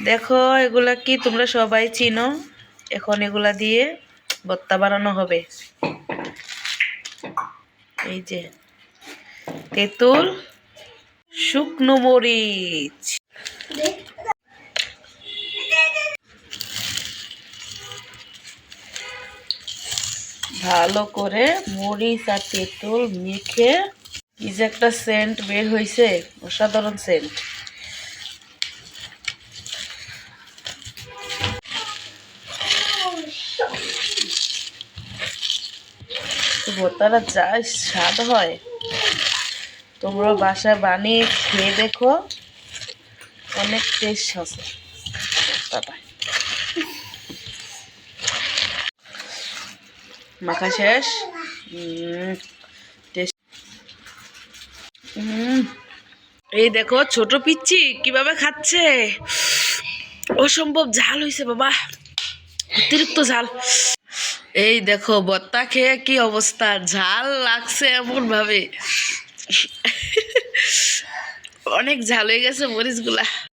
দেখো এগুলা কি তোমরা সবাই চিনো। এখন এগুলা দিয়ে ভর্তা বানানো হবে। এই যে তেঁতুল, শুকনো মরিচ, ভালো করে মরিচ আর তেঁতুল মেখে কি যে একটা সেন্ট বের হয়েছে, অসাধারণ সেন্ট। ভর্তাটা যা স্বাদ হয়, তোমরা বাসায় বানিয়ে খেয়ে দেখো, অনেক টেস্ট আছে ভর্তাটা। মাখা শেষ। এই দেখো ছোট পিচ্চি কিভাবে খাচ্ছে, অসম্ভব ঝাল হয়েছে বাবা, অতিরিক্ত ঝাল। এই দেখো ভর্তা খেয়ে কি অবস্থা, ঝাল লাগছে এমন ভাবে, অনেক ঝাল হয়ে গেছে মরিচগুলা।